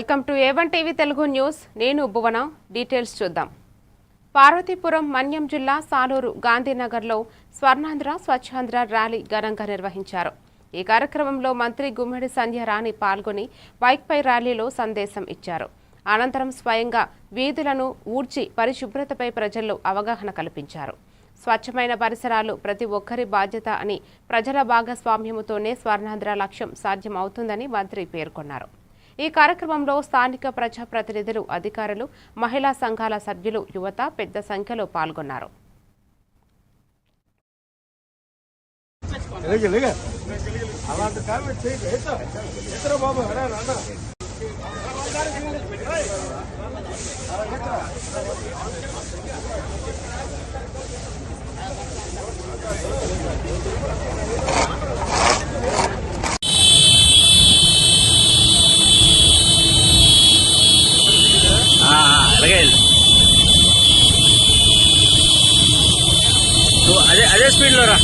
Welcome to A1 TV Telugu news. నేను భువన. Details చూద్దాం. పార్వతీపురం మన్యం జిల్లా సాలూరు గాంధీనగర్లో స్వర్ణాంధ్ర స్వచ్ఛాంధ్ర ర్యాలీ ఘనంగా నిర్వహించారు. ఈ కార్యక్రమంలో మంత్రి గుమ్మిడి సంధ్య రాణి పాల్గొని బైక్పై ర్యాలీలో సందేశం ఇచ్చారు. అనంతరం స్వయంగా వీధులను ఊడ్చి పరిశుభ్రతపై ప్రజల్లో అవగాహన కల్పించారు. స్వచ్ఛమైన పరిసరాలు ప్రతి ఒక్కరి బాధ్యత అని, ప్రజల భాగస్వామ్యముతోనే స్వర్ణాంధ్ర లక్ష్యం సాధ్యమవుతుందని మంత్రి పేర్కొన్నారు. ఈ కార్యక్రమంలో స్థానిక ప్రజాప్రతినిధులు, అధికారులు, మహిళా సంఘాల సభ్యులు, యువత పెద్ద సంఖ్యలో పాల్గొన్నారు. అదే స్పీడ్ లో రా.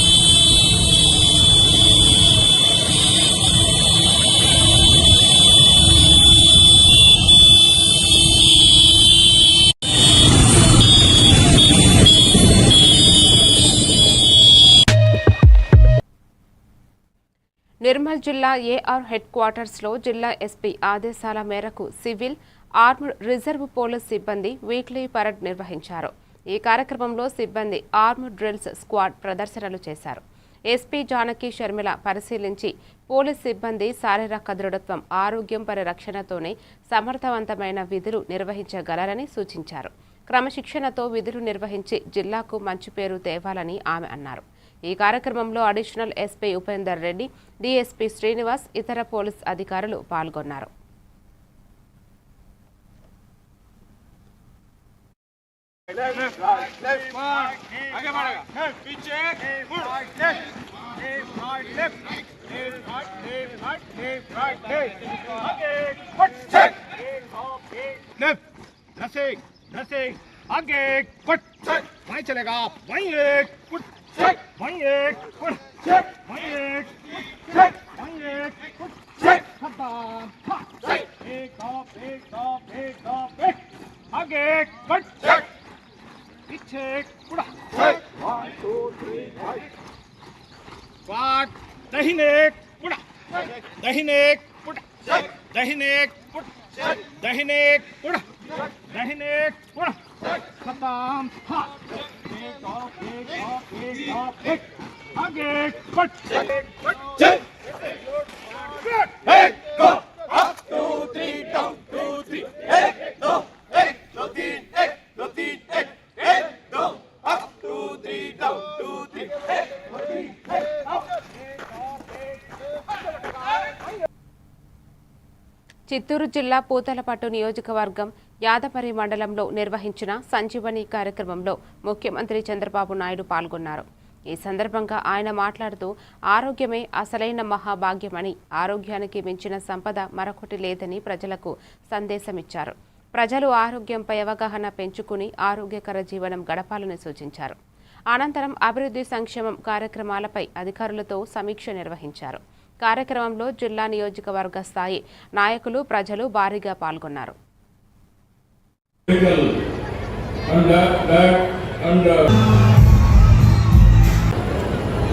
నిర్మల్ జిల్లా ఏఆర్ హెడ్ క్వార్టర్స్లో జిల్లా ఎస్పీ ఆదేశాల మేరకు సివిల్, ఆర్మ్డ్, రిజర్వ్ పోలీస్ సిబ్బంది వీక్లీ పరేడ్ నిర్వహించారు. ఈ కార్యక్రమంలో సిబ్బంది ఆర్మ్డ్ డ్రిల్స్ స్క్వాడ్ ప్రదర్శనలు చేశారు. ఎస్పీ జానకి షర్మిల పరిశీలించి పోలీస్ సిబ్బంది శారీరక దృఢత్వం, ఆరోగ్యం పరిరక్షణతోనే సమర్థవంతమైన విధులు నిర్వహించగలరని సూచించారు. క్రమశిక్షణతో విధులు నిర్వహించి జిల్లాకు మంచి పేరు తేవాలని ఆమె అన్నారు. ఈ కార్యక్రమంలో additional SP Upender Reddy, DSP Srinivas, ఇతర పోలీస్ అధికారులు పాల్గొన్నారు. आगे कट वहीं चलेगा, वहीं एक कट वहीं एक कट वहीं एक कट वहीं एक कट खत्म एक ऑफ आगे कट पीछे पूरा 1 2 3 5 दाहिने पूरा दाहिने पूरा दाहिने पूरा दाहिने पूरा दाहिने पूरा खत्म एक आगे कट एक go up 2 3 down 2 3 1 2 1 2 3 1 2 3 1 2 up 2 3 down 2 3 1 2 3 up Chittoor జిల్లా పూతలపట్టు నియోజకవర్గం యాదపరి మండలంలో నిర్వహించిన సంజీవని కార్యక్రమంలో ముఖ్యమంత్రి చంద్రబాబు నాయుడు పాల్గొన్నారు. ఈ సందర్భంగా ఆయన మాట్లాడుతూ ఆరోగ్యమే అసలైన మహాభాగ్యమని, ఆరోగ్యానికి మించిన సంపద మరొకటి లేదని ప్రజలకు సందేశమిచ్చారు. ప్రజలు ఆరోగ్యంపై అవగాహన పెంచుకుని ఆరోగ్యకర జీవనం గడపాలని సూచించారు. అనంతరం అభివృద్ధి సంక్షేమం కార్యక్రమాలపై అధికారులతో సమీక్ష నిర్వహించారు. కార్యక్రమంలో జిల్లా నియోజకవర్గ స్థాయి నాయకులు, ప్రజలు భారీగా పాల్గొన్నారు.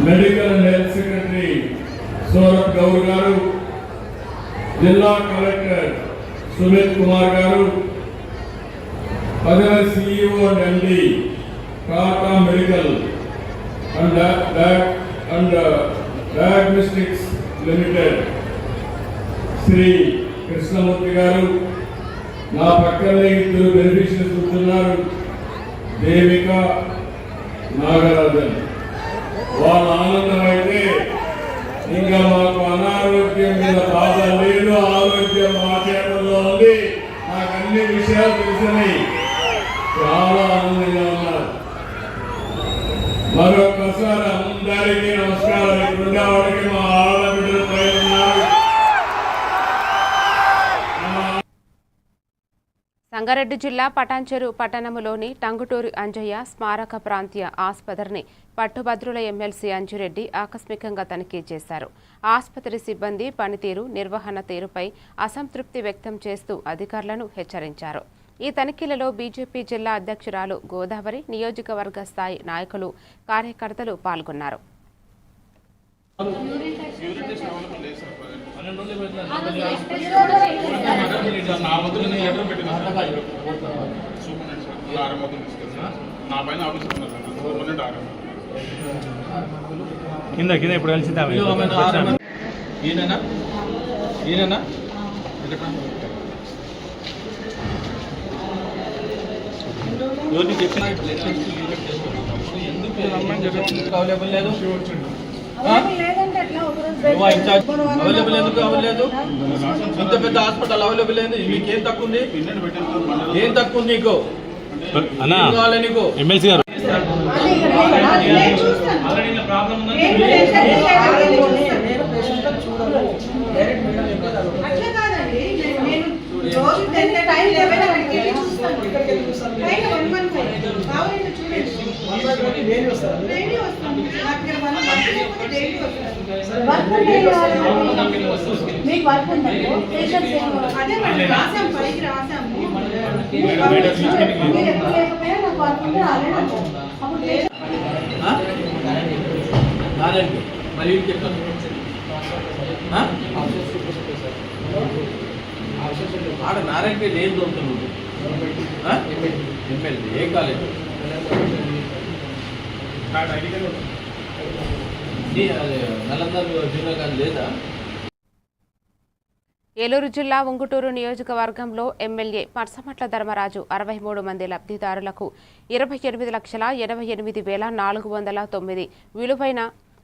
Medical and health secretary Saurabh Gaur garu, జిల్లా collector Sumit Kumar garu, other CEO and MD Tata medical and diagnostics limited Shri Krishnamurthy garu, నా పక్కనే ఇద్దరు బెనిఫిషియర్స్ కూర్చున్నారు, దేవిక, నాగరాజన్. వాళ్ళ ఆనందం అయితే ఇంకా మాకు అనారోగ్యం మీద బాధ లేదు, ఆరోగ్యం మాట్లాడడంలో ఉంది. నాకు అన్ని విషయాలు తెలిసినాయి, చాలా ఆనందంగా ఉన్నారు. మరొకసారి అందరికీ నమస్కారం. ఇక్కడ వాడికి మా ఆడబిడ్డల పైన ఉన్నారు. రంగారెడ్డి జిల్లా పటాన్చెరు పట్టణంలోని టంగుటూరి అంజయ్య స్మారక ప్రాంతీయ ఆసుపత్రిని పట్టుభద్రుల ఎమ్మెల్సీ అంజిరెడ్డి ఆకస్మికంగా తనిఖీ చేశారు. ఆసుపత్రి సిబ్బంది పనితీరు, నిర్వహణ తీరుపై అసంతృప్తి వ్యక్తం చేస్తూ అధికారులను హెచ్చరించారు. ఈ తనిఖీలలో బీజేపీ జిల్లా అధ్యక్షురాలు గోదావరి, నియోజకవర్గ స్థాయి నాయకులు, కార్యకర్తలు పాల్గొన్నారు. కింద ఇప్పుడు కలిసిందా ఈయన అవైలబుల్ లేదు, అవైలబుల్ ఎందుకు అవ్వలేదు? ఇంత పెద్ద హాస్పిటల్ అవైలబుల్ లేదు. మీకేం తక్కువ ఉంది? ఏం తక్కువ ఉంది నీకు? కావాలి నీకు ఎమ్మెల్సీ గారు ప్రాబ్లం మరి చెప్తాను ఆడ నారాయణపేట ఏం దొరుకుతుంది? ఎమ్మెల్యే ఏ కాలేజ్? నలందర్ జిల్లా కానీ లేదా? ఏలూరు జిల్లా ఉంగుటూరు నియోజకవర్గంలో ఎమ్మెల్యే పర్సమట్ల ధర్మరాజు 63 మంది లబ్ధిదారులకు 28,88,409 విలువైన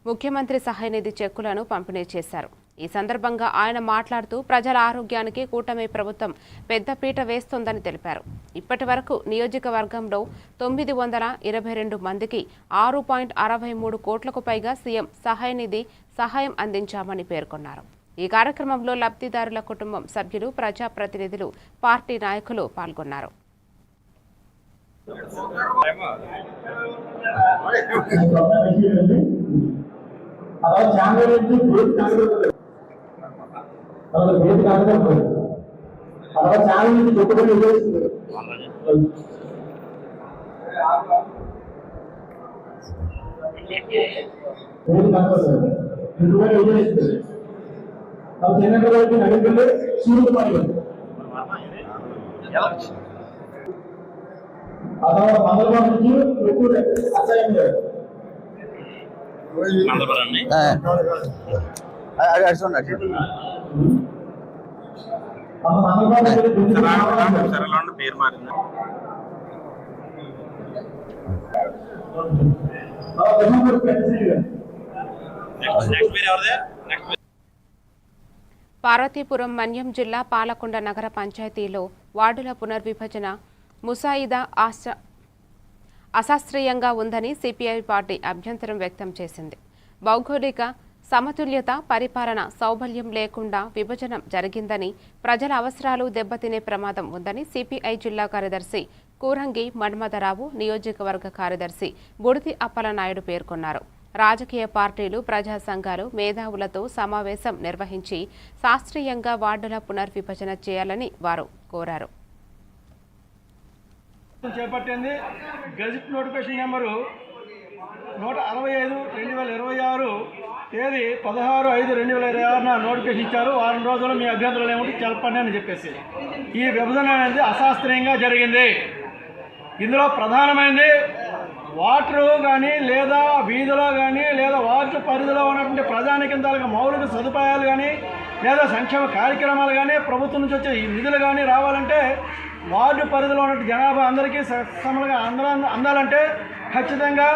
ముఖ్యమంత్రి సహాయ నిధి చెక్కులను పంపిణీ చేశారు. ఈ సందర్భంగా ఆయన మాట్లాడుతూ ప్రజల ఆరోగ్యానికి కూటమి ప్రభుత్వం పెద్దపీట వేస్తోందని తెలిపారు. ఇప్పటి వరకు నియోజకవర్గంలో 922 మందికి 6.63 కోట్లకు పైగా సీఎం సహాయ నిధి సహాయం అందించామని పేర్కొన్నారు. ఈ కార్యక్రమంలో లబ్ధిదారుల కుటుంబం సభ్యులు, ప్రజాప్రతినిధులు, పార్టీ నాయకులు పాల్గొన్నారు. పేరు మారింది. పార్వతీపురం మన్యం జిల్లా పాలకొండ నగర పంచాయతీలో వార్డుల పునర్విభజన ముసాయిదా అశాస్త్రీయంగా ఉందని సిపిఐ పార్టీ అభ్యంతరం వ్యక్తం చేసింది. భౌగోళిక సమతుల్యత, పరిపాలన సౌబల్యం లేకుండా విభజన జరిగిందని, ప్రజల అవసరాలు దెబ్బతినే ప్రమాదం ఉందని సిపిఐ జిల్లా కార్యదర్శి కూరంగి మన్మథరావు, నియోజకవర్గ కార్యదర్శి బుడితి అప్పలనాయుడు పేర్కొన్నారు. రాజకీయ పార్టీలు, ప్రజా సంఘాలు, మేధావులతో సమావేశం నిర్వహించి శాస్త్రీయంగా వార్డుల పునర్విభజన చేయాలని వారు కోరారు. చేపట్టింది గెజిట్ నోటిఫికేషన్ నెంబరు 165/2026 తేదీ 16/5/2026 నోటిఫికేషన్ ఇచ్చారు. వారం రోజుల్లో మీ అభ్యంతరాలు ఏమిటి తెలపండి అని చెప్పేసి. ఈ విభజన అనేది అశాస్త్రీయంగా జరిగింది. ఇందులో ప్రధానమైనది వాటరు కానీ, లేదా వీధిలో కానీ, లేదా వార్డు పరిధిలో ఉన్నటువంటి ప్రజానికం తాలూకు మౌలిక సదుపాయాలు కానీ, లేదా సంక్షేమ కార్యక్రమాలు కానీ, ప్రభుత్వం నుంచి వచ్చే ఈ నిధులు కానీ రావాలంటే వార్డు పరిధిలో ఉన్నటువంటి జనాభా అందరికీ సమానంగా అందాలంటే ఖచ్చితంగా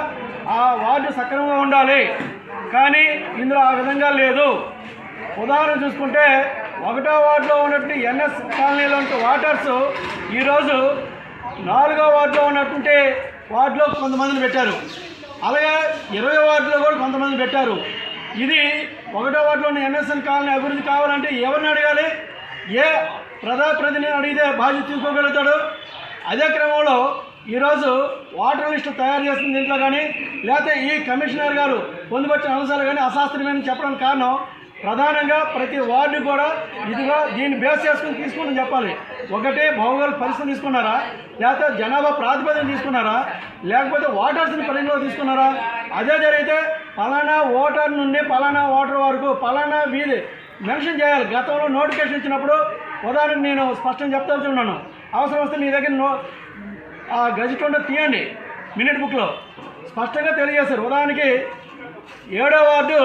ఆ వార్డు సక్రమంగా ఉండాలి. కానీ ఇందులో ఆ విధంగా లేదు. ఉదాహరణ చూసుకుంటే 1వ వార్డులో ఉన్నటువంటి ఎన్ఎస్ కాలనీలో ఉంటే వాటర్స్ ఈరోజు 4వ వార్డులో ఉన్నటువంటి వార్డులో కొంతమందిని పెట్టారు. అలాగే 20వ వార్డులో కూడా కొంతమందిని పెట్టారు. ఇది 1వ వార్డులోని ఎన్ఎస్ఎన్ కాలనీ అభివృద్ధి కావాలంటే ఎవరిని అడగాలి? ఏ ప్రజాప్రతినిధిని అడిగితే బాధ్యత తీసుకోగలుగుతాడు. అదే క్రమంలో ఈరోజు వాటర్ లిస్టు తయారు చేస్తున్న దీంట్లో కానీ లేకపోతే ఈ కమిషనర్ గారు పొందుపరిచిన అంశాలు కానీ అశాస్త్రీయమని చెప్పడానికి కారణం ప్రధానంగా ప్రతి వార్డు కూడా ఇదిగా దీన్ని బేస్ చేసుకుని తీసుకుని చెప్పాలి. ఒకటి భౌగోళిక పరిస్థితి తీసుకున్నారా, లేకపోతే జనాభా ప్రాతిపదికన తీసుకున్నారా, లేకపోతే ఓటర్స్ని పరిగణలో తీసుకున్నారా. అదే జరిగితే పలానా ఓటర్ నుండి పలానా ఓటర్ వరకు పలానా వీధి మెన్షన్ చేయాలి. గతంలో నోటిఫికేషన్ ఇచ్చినప్పుడు ఉదాహరణకు నేను స్పష్టంగా చెప్తాను, అవసరం వస్తే నీ దగ్గర గజెట్ ఉంటే తీయండి, మినిట్ బుక్లో స్పష్టంగా తెలియజేశారు. ఉదాహరణకి 7వ వార్డు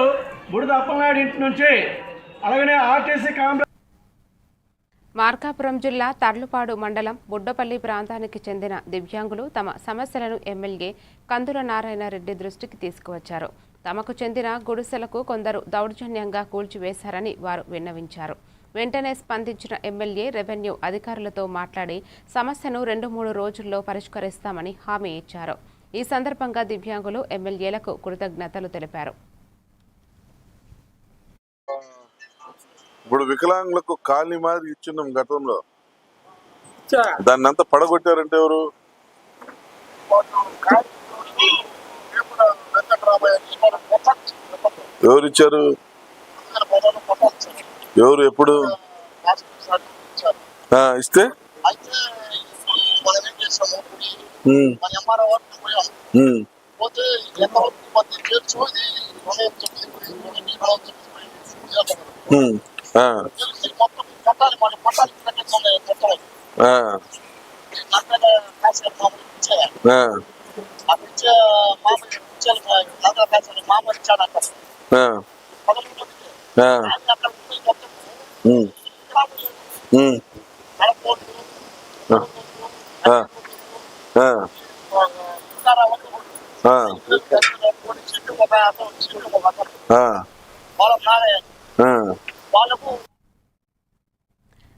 బుడిద అప్పలనాయుడు ఇంటి నుంచి, అలాగనే ఆర్టీసీ కాంప్లెక్స్. మార్కాపురం జిల్లా తర్లుపాడు మండలం బుడ్డపల్లి ప్రాంతానికి చెందిన దివ్యాంగులు తమ సమస్యలను ఎమ్మెల్యే కందుల నారాయణ రెడ్డి దృష్టికి తీసుకువచ్చారు. తమకు చెందిన గుడిసెలకు కొందరు దౌర్జన్యంగా కూల్చివేశారని వారు విన్నవించారు. వెంటనే స్పందించిన ఎమ్మెల్యే రెవెన్యూ అధికారులతో మాట్లాడి సమస్యను 2-3 రోజుల్లో పరిష్కరిస్తామని హామీ ఇచ్చారు. ఈ సందర్భంగా దివ్యాంగులు ఎమ్మెల్యేలకు కృతజ్ఞతలు తెలిపారు. ఇప్పుడు వికలాంగులకు కాలనీ మాదిరి ఇచ్చున్నాం గతంలో, దాన్ని అంతా పడగొట్టారంటే ఎవరు? ఎవరు ఇచ్చారు? ఎవరు ఎప్పుడు ఇస్తే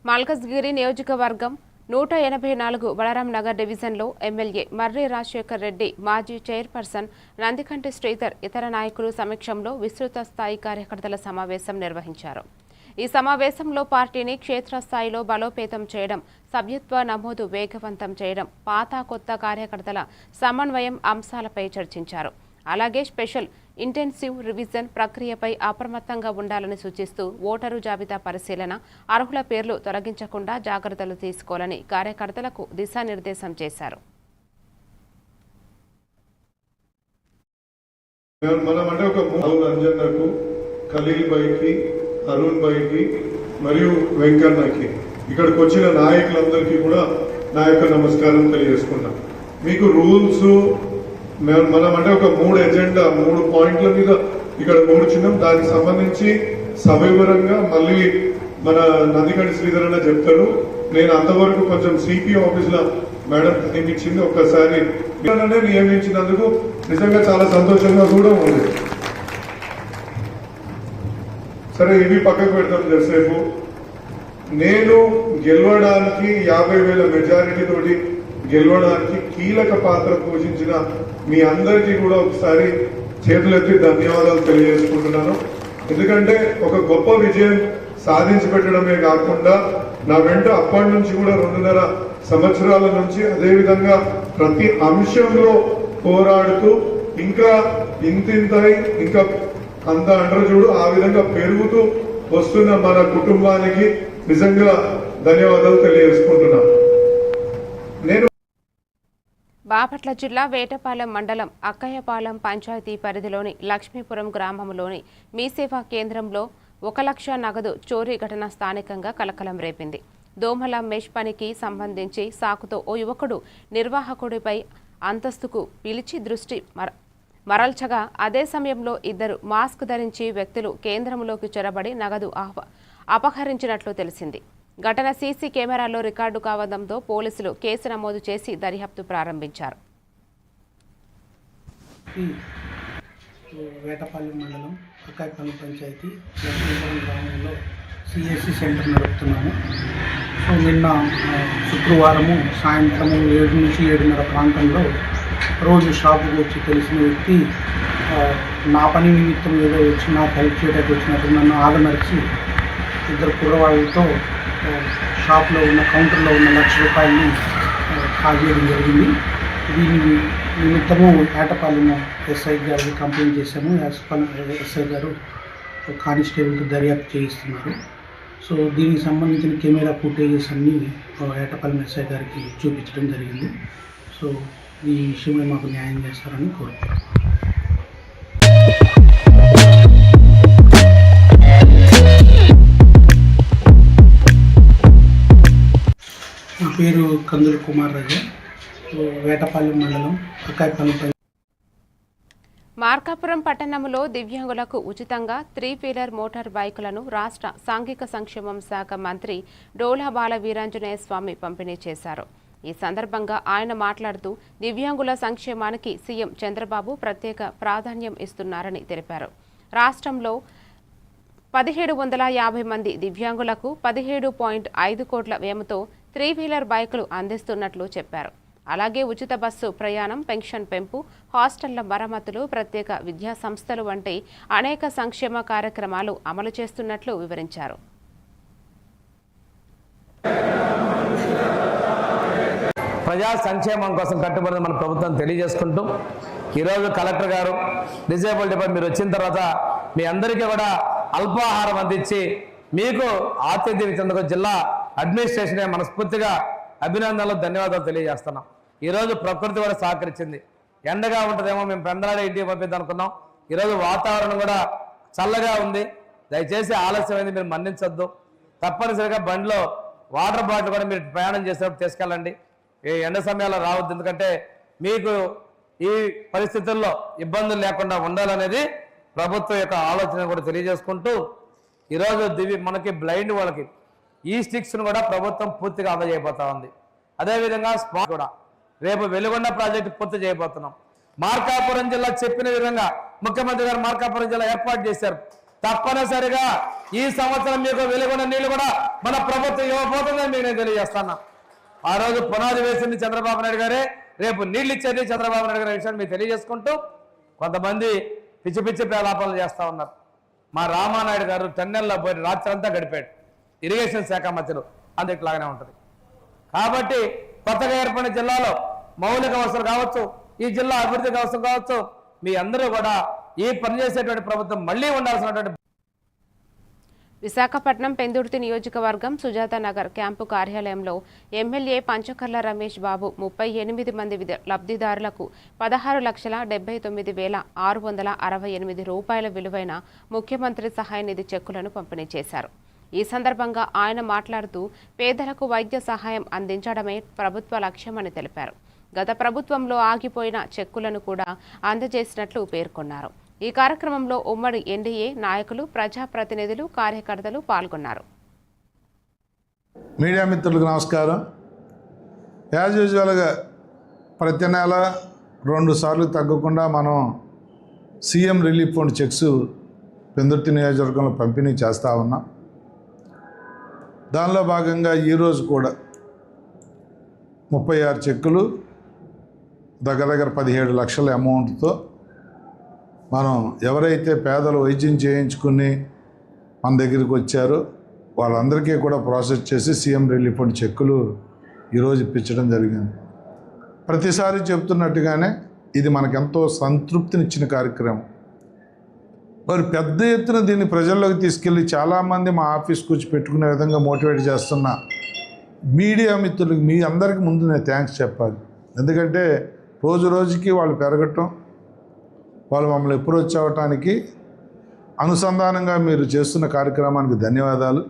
మల్కజ్గిరి నియోజకవర్గం 184 బలరాం నగర్ డివిజన్లో ఎమ్మెల్యే మర్రి రాజశేఖర్ రెడ్డి, మాజీ చైర్పర్సన్ నందికంటి శ్రీధర్ ఇతర నాయకులు సమక్షంలో విస్తృత స్థాయి కార్యకర్తల సమావేశం నిర్వహించారు. ఈ సమావేశంలో పార్టీని క్షేత్రస్థాయిలో బలోపేతం చేయడం, సభ్యత్వ నమోదు వేగవంతం చేయడం, పాత కొత్త కార్యకర్తల సమన్వయం అంశాలపై చర్చించారు. అలాగే స్పెషల్ ఇంటెన్సివ్ రివిజన్ ప్రక్రియపై అప్రమత్తంగా ఉండాలని సూచిస్తూ ఓటరు జాబితా పరిశీలన, అర్హుల పేర్లు తొలగించకుండా జాగ్రత్తలు తీసుకోవాలని కార్యకర్తలకు దిశానిర్దేశం చేశారు. మనమంటే ఒక రంజన్నకు, ఖలీల్ బైకి, అరుణ్ బైకి మరియు వెంకన్నకి, ఇక్కడికి వచ్చిన నాయకులందరికీ కూడా నా యొక్క నమస్కారం తెలియజేసుకున్నాం. మీకు రూల్స్ మనమంటే ఒక 3 ఎజెండా 3 పాయింట్ల మీద ఇక్కడ కూర్చున్నాం. దానికి సంబంధించి సవివరంగా మళ్ళీ మన నందికంటి శ్రీధర్ అన్న చెప్తాడు. నేను అంతవరకు కొంచెం సిపి ఆఫీస్ లో మేడం టైం ఇచ్చింది, ఒక్కసారి నియమించినందుకు నిజంగా చాలా సంతోషంగా కూడా ఉంది. సరే, ఇవి పక్కకు పెడతాం జరసేపు. నేను గెలవడానికి 50,000 మెజారిటీ తోటి గెలవడానికి కీలక పాత్ర పోషించిన మీ అందరికీ కూడా ఒకసారి చేతులెత్తి ధన్యవాదాలు తెలియజేసుకుంటున్నాను. ఎందుకంటే ఒక గొప్ప విజయం సాధించి పెట్టడమే కాకుండా నా వెంట అప్పటి నుంచి కూడా 2.5 సంవత్సరాల నుంచి అదేవిధంగా ప్రతి అంశంలో పోరాడుతూ ఇంకా ఇంతింతై ఇంకా అంత అంటారు చూడు, ఆ విధంగా పెరుగుతూ వస్తున్న మన కుటుంబానికి నిజంగా ధన్యవాదాలు తెలియజేసుకుంటున్నాను. నేను బాపట్ల జిల్లా వేటపాలెం మండలం అక్కయ్యపాలెం పంచాయతీ పరిధిలోని లక్ష్మీపురం గ్రామంలోని మీ సేవా కేంద్రంలో 1 లక్ష నగదు చోరీ ఘటన స్థానికంగా కలకలం రేపింది. దోమల మెష్ పనికి సంబంధించి సాకుతో ఓ యువకుడు నిర్వాహకుడిపై అంతస్తుకు పిలిచి దృష్టి మరల్చగా అదే సమయంలో 2 మాస్క్ ధరించి వ్యక్తులు కేంద్రంలోకి చొరబడి నగదు అపహరించినట్లు తెలిసింది. ఘటన సీసీ కెమెరాలో రికార్డు కావడంతో పోలీసులు కేసు నమోదు చేసి దర్యాప్తు ప్రారంభించారు. వేటపాలెం మండలం అక్కాయపాలెం పంచాయతీ లక్ష్మీపురం గ్రామంలో సిఎస్సి సెంటర్ నడుపుతున్నాము. సో నిన్న శుక్రవారము సాయంత్రము 7 నుంచి 7:30 ప్రాంతంలో రోజు షాపుకు వచ్చి తెలిసిన వ్యక్తి నా పని నిమిత్తం ఏదో వచ్చి నాకు హెల్ప్ చేయడానికి వచ్చినట్టు నన్ను ఆదమరిచి 2 కుర్రవాళ్ళతో షాప్లో ఉన్న కౌంటర్లో ఉన్న ₹1,00,000 కాజేయడం జరిగింది. దీని నిమిత్తము ఏటపాలెం ఎస్ఐ గారికి కంప్లైంట్ చేశాము. ఎస్ఐ గారు కానిస్టేబుల్తో దర్యాప్తు చేయిస్తున్నారు. సో దీనికి సంబంధించిన కెమెరా ఫుటేజెస్ అన్నీ ఏటపాలెం ఎస్ఐ గారికి చూపించడం జరిగింది. సో ఈ విషయమై మాకు న్యాయం చేస్తారని కోరుకుంటున్నాను. నా పేరు కందుల కుమార్ రాజా, వేటపాలెం మండలం అక్కాయపాలెం. మార్కాపురం పట్టణంలో దివ్యాంగులకు ఉచితంగా 3-వీలర్ మోటార్ బైకులను రాష్ట్ర సాంఘిక సంక్షేమం శాఖ మంత్రి డోలా బాల వీరాంజనేయ స్వామి పంపిణీ చేశారు. ఈ సందర్భంగా ఆయన మాట్లాడుతూ దివ్యాంగుల సంక్షేమానికి సీఎం చంద్రబాబు ప్రత్యేక ప్రాధాన్యం ఇస్తున్నారని తెలిపారు. రాష్ట్రంలో 1750 మంది దివ్యాంగులకు 17.5 కోట్ల వ్యయంతో 3-వీలర్ బైకులు అందిస్తున్నట్లు చెప్పారు. అలాగే ఉచిత బస్సు ప్రయాణం, పెన్షన్ పెంపు, హాస్టళ్ల మరమ్మతులు, ప్రత్యేక విద్యా సంస్థలు వంటి అనేక సంక్షేమ కార్యక్రమాలు అమలు చేస్తున్నట్లు వివరించారు. ప్రజా సంక్షేమం కోసం కట్టుబడి మన ప్రభుత్వం తెలియజేసుకుంటూ ఈరోజు కలెక్టర్ గారు డిజేబుల్ డిపార్ట్మెంట్ మీరు వచ్చిన తర్వాత మీ అందరికీ కూడా అల్పాహారం అందించి మీకు ఆతిథ్యం ఇచ్చేందుకు జిల్లా అడ్మినిస్ట్రేషనే మనస్ఫూర్తిగా అభినందనలు, ధన్యవాదాలు తెలియజేస్తున్నాం. ఈరోజు ప్రకృతి కూడా సహకరించింది. ఎండగా ఉంటుందేమో మేము పెందలాడే ఇంటికి పంపిద్దాం అనుకున్నాం. ఈరోజు వాతావరణం కూడా చల్లగా ఉంది. దయచేసి ఆలస్యమైంది మీరు మన్నించొద్దు. తప్పనిసరిగా బండిలో వాటర్ బాటిల్ కూడా మీరు ప్రయాణం చేసేటప్పుడు తీసుకెళ్ళండి. ఈ ఎండ సమయాల్లో రావద్దు, ఎందుకంటే మీకు ఈ పరిస్థితుల్లో ఇబ్బందులు లేకుండా ఉండాలనేది ప్రభుత్వం యొక్క ఆలోచన కూడా తెలియజేసుకుంటూ ఈరోజు మనకి బ్లైండ్ వాళ్ళకి ఈ స్టిక్స్ను కూడా ప్రభుత్వం పూర్తిగా అందజేయబోతా ఉంది. అదేవిధంగా స్మార్ట్ కూడా రేపు వెలుగొండ ప్రాజెక్టు పూర్తి చేయబోతున్నాం. మార్కాపురం జిల్లా చెప్పిన విధంగా ముఖ్యమంత్రి గారు మార్కాపురం జిల్లా ఏర్పాటు చేశారు. తప్పనిసరిగా ఈ సంవత్సరం మీకు వెలుగొండ నీళ్లు కూడా మన ప్రభుత్వం ఇవ్వబోతుందని మీకు నేను తెలియజేస్తాను. ఆ రోజు పునాది వేసింది చంద్రబాబు నాయుడు గారే, రేపు నీళ్ళు ఇచ్చేది చంద్రబాబు నాయుడు గారి విషయాన్ని మీకు తెలియజేసుకుంటూ కొంతమంది పిచ్చి పిచ్చి పేలాపనలు చేస్తూ ఉన్నారు. మా రామానాయుడు గారు టెన్నెల్లో పోయి రాత్రి అంతా గడిపాడు. ఇరిగేషన్ శాఖ మంత్రులు అందుట్లాగానే ఉంటుంది. కాబట్టి కొత్తగా ఏర్పడిన జిల్లాలో మౌలిక అవసరం కావచ్చు, ఈ జిల్లా అభివృద్ధికి అవసరం కావచ్చు, మీ అందరూ కూడా ఈ పనిచేసేటువంటి ప్రభుత్వం మళ్లీ ఉండాల్సినటువంటి. విశాఖపట్నం పెందుర్తి నియోజకవర్గం సుజాత నగర్ క్యాంపు కార్యాలయంలో ఎమ్మెల్యే పంచకర్ల రమేష్ బాబు 38 మంది లబ్ధిదారులకు 16,79,668 రూపాయల విలువైన ముఖ్యమంత్రి సహాయ నిధి చెక్కులను పంపిణీ చేశారు. ఈ సందర్భంగా ఆయన మాట్లాడుతూ పేదలకు వైద్య సహాయం అందించడమే ప్రభుత్వ లక్ష్యమని తెలిపారు. గత ప్రభుత్వంలో ఆగిపోయిన చెక్కులను కూడా అందజేసినట్లు పేర్కొన్నారు. ఈ కార్యక్రమంలో ఉమ్మడి ఎన్డీఏ నాయకులు, ప్రజాప్రతినిధులు, కార్యకర్తలు పాల్గొన్నారు. మీడియా మిత్రులకు నమస్కారం. యాజ్ యూజువల్గా ప్రతి నెల 2 సార్లు తగ్గకుండా మనం CM relief fund checks Pendurthi నియోజకవర్గంలో పంపిణీ చేస్తూ ఉన్నాం. దానిలో భాగంగా ఈరోజు కూడా 36 చెక్కులు దగ్గర 17 లక్షల అమౌంట్తో మనం ఎవరైతే పేదలు వైద్యం చేయించుకుని మన దగ్గరికి వచ్చారో వాళ్ళందరికీ కూడా ప్రాసెస్ చేసి సీఎం రిలీఫ్ ఫండ్ చెక్కులు ఈరోజు ఇప్పించడం జరిగింది. ప్రతిసారి చెప్తున్నట్టుగానే ఇది మనకెంతో సంతృప్తినిచ్చిన కార్యక్రమం. మరి పెద్ద ఎత్తున దీన్ని ప్రజల్లోకి తీసుకెళ్ళి చాలామంది మా ఆఫీస్కి వచ్చి పెట్టుకునే విధంగా మోటివేట్ చేస్తున్న మీడియా మిత్రులకు మీ అందరికీ ముందు నేను థ్యాంక్స్ చెప్పాలి. ఎందుకంటే రోజు రోజుకి వాళ్ళు పెరగటం, వాళ్ళు మమ్మల్ని అప్రోచ్ అవ్వటానికి అనుసంధానంగా మీరు చేస్తున్న కార్యక్రమానికి ధన్యవాదాలు.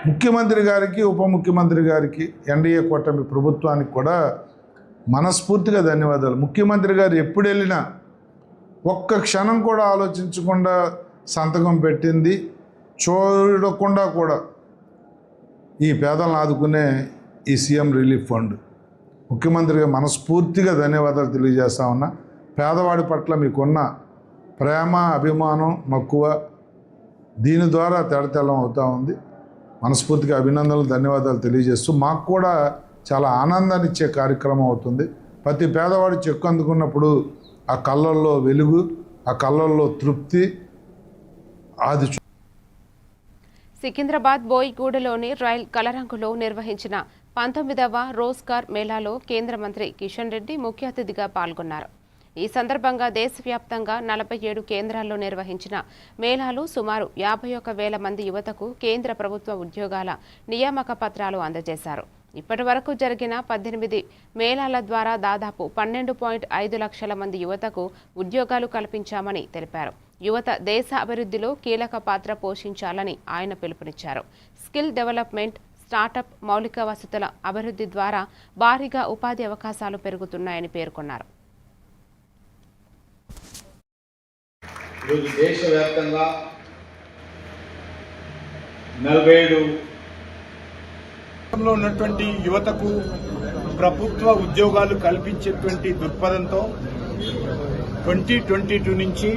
ముఖ్యమంత్రి గారికి, ఉప ముఖ్యమంత్రి గారికి, ఎన్డీఏ కూటమి ప్రభుత్వానికి కూడా మనస్ఫూర్తిగా ధన్యవాదాలు. ముఖ్యమంత్రి గారు ఎప్పుడు వెళ్ళినా ఒక్క క్షణం కూడా ఆలోచించకుండా సంతకం పెట్టింది చూడకుండా కూడా ఈ పేదలను ఆదుకునే ఈ సీఎం రిలీఫ్ ఫండ్ ముఖ్యమంత్రిగా మనస్ఫూర్తిగా ధన్యవాదాలు తెలియజేస్తా ఉన్నా. పేదవాడి పట్ల మీకున్న ప్రేమ, అభిమానం, మక్కువ దీని ద్వారా తేడతెల్లం అవుతూ ఉంది. మనస్ఫూర్తిగా అభినందనలు, ధన్యవాదాలు తెలియజేస్తూ మాకు కూడా చాలా ఆనందాన్ని ఇచ్చే కార్యక్రమం అవుతుంది. ప్రతి పేదవాడి చెక్కు అందుకున్నప్పుడు ఆ కళ్ళల్లో వెలుగు, ఆ కళ్ళల్లో తృప్తి, అది సికింద్రాబాద్ బోయిగూడలోని రైల్ కలరంగులో నిర్వహించిన 19వ రోజ్గార్ మేళాలో కేంద్ర మంత్రి కిషన్ రెడ్డి ముఖ్య అతిథిగా పాల్గొన్నారు. ఈ సందర్భంగా దేశవ్యాప్తంగా 47 కేంద్రాల్లో నిర్వహించిన మేళాలో సుమారు 51,000 మంది యువతకు కేంద్ర ప్రభుత్వ ఉద్యోగాల నియామక పత్రాలు అందజేశారు. ఇప్పటి వరకు జరిగిన 18 మేళాల ద్వారా దాదాపు 12.5 లక్షల మంది యువతకు ఉద్యోగాలు కల్పించామని తెలిపారు. యువత దేశ అభివృద్ధిలో కీలక పాత్ర పోషించాలని ఆయన పిలుపునిచ్చారు. స్కిల్ డెవలప్మెంట్, స్టార్టప్, మౌలిక వసతుల అభివృద్ధి ద్వారా భారీగా ఉపాధి అవకాశాలు పెరుగుతున్నాయని పేర్కొన్నారు. ఈరోజు దేశవ్యాప్తంగా 47 ఉన్నటువంటి యువతకు ప్రభుత్వ ఉద్యోగాలు కల్పించేటువంటి దృక్పథంతో 2022 నుంచి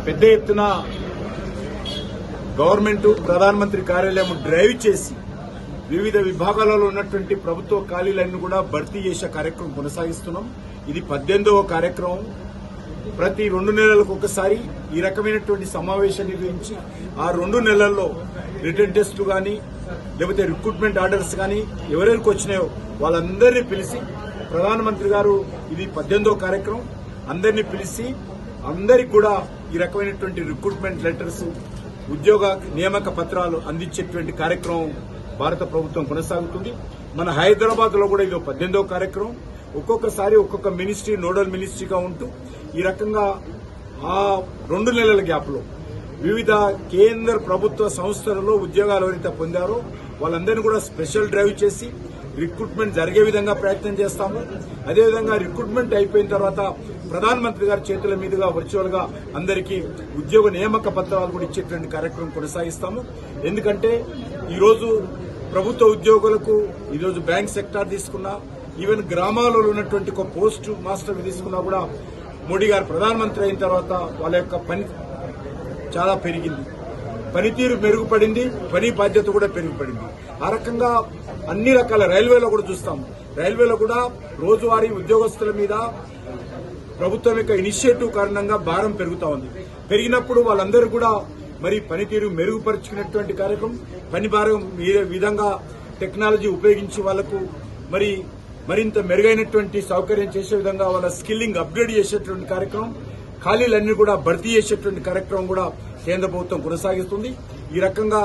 పెద్ద ఎత్తున గవర్నమెంట్ ప్రధానమంత్రి కార్యాలయం డ్రైవ్ చేసి వివిధ విభాగాలలో ఉన్నటువంటి ప్రభుత్వ ఖాళీలన్నీ కూడా భర్తీ చేసే కార్యక్రమం కొనసాగిస్తున్నాం. ఇది 18వ కార్యక్రమం. ప్రతి 2 నెలలకు ఒకసారి ఈ రకమైనటువంటి సమావేశం నిర్వహించి ఆ 2 నెలల్లో రిటర్న్ టెస్టులు కానీ లేకపోతే రిక్రూట్మెంట్ ఆర్డర్స్ కానీ ఎవరెవరికి వచ్చినాయో వాళ్ళందరినీ పిలిచి ప్రధానమంత్రి గారు ఇది 18వ కార్యక్రమం అందరినీ పిలిచి అందరికి కూడా ఈ రకమైనటువంటి రిక్రూట్మెంట్ లెటర్స్, ఉద్యోగ నియామక పత్రాలు అందించేటువంటి కార్యక్రమం భారత ప్రభుత్వం కొనసాగుతుంది. మన హైదరాబాద్ లో కూడా ఇది 18వ కార్యక్రమం. ఒక్కొక్కసారి ఒక్కొక్క మినిస్ట్రీ నోడల్ మినిస్ట్రీగా ఉంటూ ఈ రకంగా ఆ 2 నెలల గ్యాప్ లో వివిధ కేంద్ర ప్రభుత్వ సంస్థలలో ఉద్యోగాలు ఎవరైతే పొందారో వాళ్ళందరినీ కూడా స్పెషల్ డ్రైవ్ చేసి రిక్రూట్మెంట్ జరిగే విధంగా ప్రయత్నం చేస్తాము. అదేవిధంగా రిక్రూట్మెంట్ అయిపోయిన తర్వాత ప్రధానమంత్రి గారి చేతుల మీదుగా వర్చువల్ గా అందరికీ ఉద్యోగ నియామక పత్రాలు కూడా ఇచ్చేటువంటి కార్యక్రమం కొనసాగిస్తాము. ఎందుకంటే ఈరోజు ప్రభుత్వ ఉద్యోగులకు ఈరోజు బ్యాంక్ సెక్టార్ తీసుకున్నా, ఈవెన్ గ్రామాలలో ఉన్నటువంటి ఒక పోస్ట్ మాస్టర్ తీసుకున్నా కూడా మోడీ గారు ప్రధానమంత్రి అయిన తర్వాత వాళ్ళ యొక్క పని చాలా పెరిగింది, పనితీరు మెరుగుపడింది, పని బాధ్యత కూడా పెరుగుపడింది. ఆ రకంగా అన్ని రకాల రైల్వేలో కూడా చూస్తాం. రైల్వేలో కూడా రోజువారీ ఉద్యోగస్తుల మీద ప్రభుత్వం యొక్క ఇనిషియేటివ్ కారణంగా భారం పెరుగుతా ఉంది. పెరిగినప్పుడు వాళ్ళందరూ కూడా మరి పనితీరు మెరుగుపరుచుకునేటువంటి కార్యక్రమం, పని భారం విధంగా టెక్నాలజీ ఉపయోగించి వాళ్లకు మరింత మెరుగైనటువంటి సౌకర్యం చేసే విధంగా వాళ్ళ స్కిల్లింగ్ అప్గ్రేడ్ చేసేటువంటి కార్యక్రమం, ఖాళీలన్నీ కూడా భర్తీ చేసేటువంటి కార్యక్రమం కూడా కేంద్ర ప్రభుత్వం కొనసాగిస్తుంది. ఈ రకంగా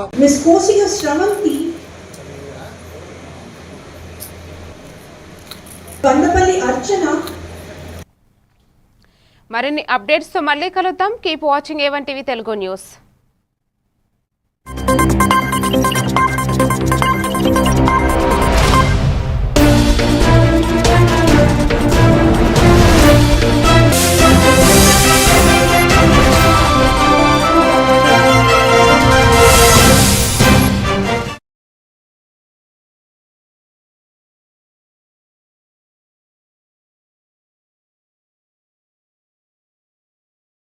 మరిన్ని అప్డేట్స్ తో మళ్ళీ కలుద్దాం. Keep watching A1 TV Telugu news.